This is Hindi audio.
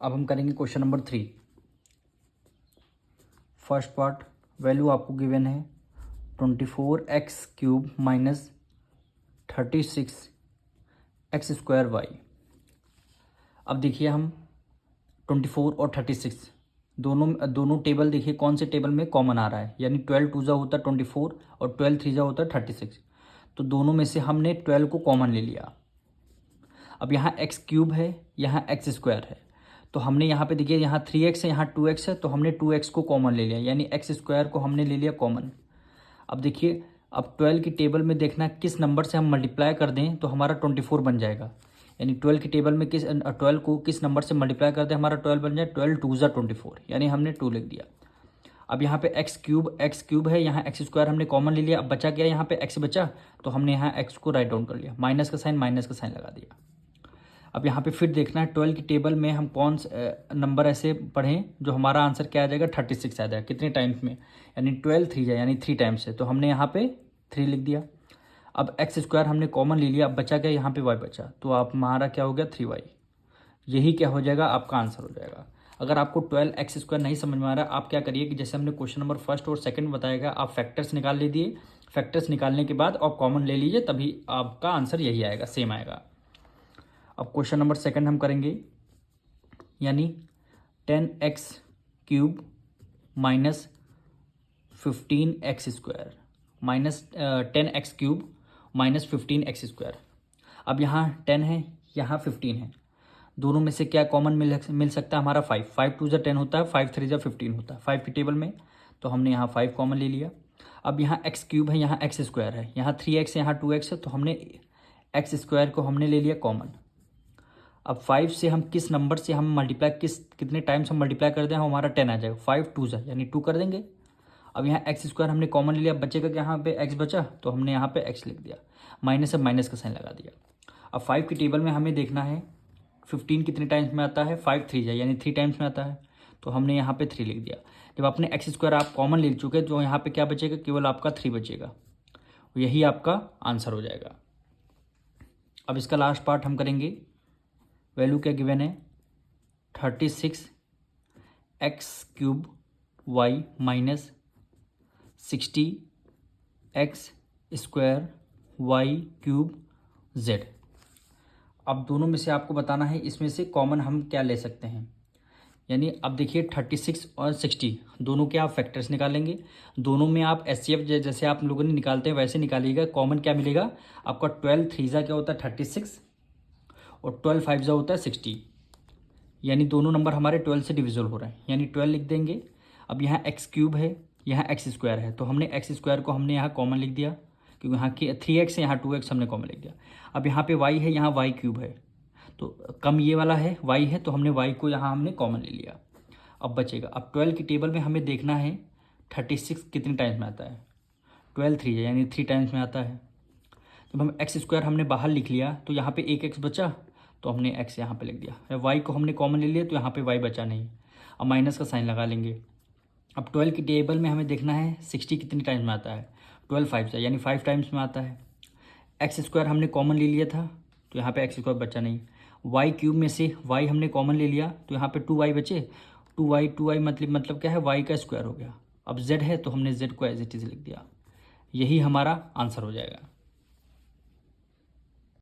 अब हम करेंगे question number 3। First part, value आपको गिवन है 24x³ माइनस 36x² y। अब देखिए हम 24 और 36 दोनों टेबल देखिए कौन से टेबल में कॉमन आ रहा है, यानी 12 2 जा होता है 24 और 12 3 जा होता है 36। तो दोनों में से हमने 12 को कॉमन ले लिया। अब यहाँ x³ है, यहाँ x² है, तो हमने यहाँ पे देखिए यहाँ 3x है, यहाँ 2x है, तो हमने 2x को कॉमन ले लिया, यानी x² को हमने ले लिया कॉमन। अब देखिए अब 12 की टेबल में देखना किस नंबर से हम मल्टीप्लाई कर दें तो हमारा 24 बन जाएगा, यानी 12 की टेबल में 12 को किस नंबर से मल्टीप्लाई कर दें हमारा 12 बन जाए, 12 2 जा 24, यानी हमने 2 लिख दिया। अब यहाँ पे x³ है, यहाँ x² हमने कॉमन ले लिया। अब बचा क्या, यहाँ पे x बचा, तो हमने यहाँ x को राइट डाउन कर लिया, माइनस का साइन लगा दिया। अब यहाँ पे फिर देखना है 12 की टेबल में हम कौन नंबर ऐसे पढ़ें जो हमारा आंसर क्या आ जाएगा, 36 आ जाएगा। कितने टाइम्स में, यानी 12 3 जाए, यानी 3 टाइम्स है, तो हमने यहाँ पे 3 लिख दिया। अब x² हमने कॉमन ले लिया, अब बचा क्या, यहाँ पे y बचा, तो आप हमारा क्या हो गया 3y। यही क्या हो जाएगा, आपका आंसर हो जाएगा। अगर आपको 12x² नहीं समझ में आ रहा, आप क्या करिए कि जैसे हमने क्वेश्चन नंबर फर्स्ट और सेकंड बताएगा, आप फैक्टर्स निकाल लीजिए। फैक्टर्स निकालने के बाद आप कॉमन ले लीजिए, तभी आपका आंसर यही आएगा, सेम आएगा। अब क्वेश्चन नंबर सेकंड हम करेंगे, यानी 10x³ minus 15x² minus 10x³ minus 15x²। अब यहाँ 10 है, यहाँ 15 है, दोनों में से क्या कॉमन मिल सकता है हमारा 5। 5 2 जा 10 होता है, 5 3 जा 15 होता है 5 की टेबल में, तो हमने यहाँ 5 कॉमन ले लिया। अब यहाँ x³ है, यहाँ x² है, यहाँ 3x यहाँ 2x है, तो हमने x² को हमने ले लिया कॉमन। अब 5 से हम किस नंबर से हम मल्टीप्लाई कितने टाइम्स हम मल्टीप्लाई कर दें हमारा 10 आ जाएगा, 5 2 जा यानी 2 कर देंगे। अब यहाँ x² हमने कॉमन ले लिया, बचेगा कि यहाँ पे x बचा, तो हमने यहाँ पे x लिख दिया, माइनस से माइनस का साइन लगा दिया। अब 5 की टेबल में हमें देखना है 15 कितने टाइम्स में आता है, 5 3 जा यानी 3 टाइम्स में आता है, तो हमने यहाँ पे 3 लिख दिया। जब आपने x² आप कॉमन ले चुके तो यहाँ पे क्या बचेगा, केवल आपका 3 बचेगा, यही आपका आंसर हो जाएगा। अब इसका लास्ट पार्ट हम करेंगे, वैल्यू क्या गिवन है 36x³ y minus 60x² y³ z। अब दोनों में से आपको बताना है इसमें से कॉमन हम क्या ले सकते हैं, यानी अब देखिए 36 और 60 दोनों के आप फैक्टर्स निकालेंगे। दोनों में आप HCF जैसे आप लोगों ने निकालते हैं वैसे निकालिएगा। कॉमन क्या मिलेगा आपका, 12 3 जा क्या होता है 36 और 12 5 जा होता है 60, यानी दोनों नंबर हमारे 12 से डिविजल हो रहे हैं, यानी 12 लिख देंगे। अब यहाँ x³ है, यहाँ x² है, तो हमने x² को हमने यहाँ कॉमन लिख दिया, क्योंकि यहाँ की 3x है, यहाँ 2x हमने कॉमन लिख दिया। अब यहाँ पे y है, यहाँ y³ है, तो कम ये वाला है y है, तो हमने y को यहाँ हमने कॉमन ले लिया। अब बचेगा, अब 12 की टेबल में हमें देखना है 36 कितने टाइम्स में आता है, 12 3 है यानी 3 टाइम्स में आता है। जब हम x² हमने बाहर लिख लिया तो यहाँ पे एक x बचा, तो हमने x यहाँ पे लिख दिया। y को हमने कॉमन ले लिया तो यहाँ पे y बचा नहीं, अब माइनस का साइन लगा लेंगे। अब 12 की टेबल में हमें देखना है 60 कितने टाइम्स में आता है, 12 5 से यानी 5 टाइम्स में आता है। x² हमने कॉमन ले लिया था, तो यहाँ पे x² बचा नहीं। y³ में से y हमने कॉमन ले लिया, तो यहाँ पे 2y बचे, 2y मतलब क्या है, y का स्क्वायर हो गया। अब z है तो हमने z को एज इट इज़ लिख दिया, यही हमारा आंसर हो जाएगा।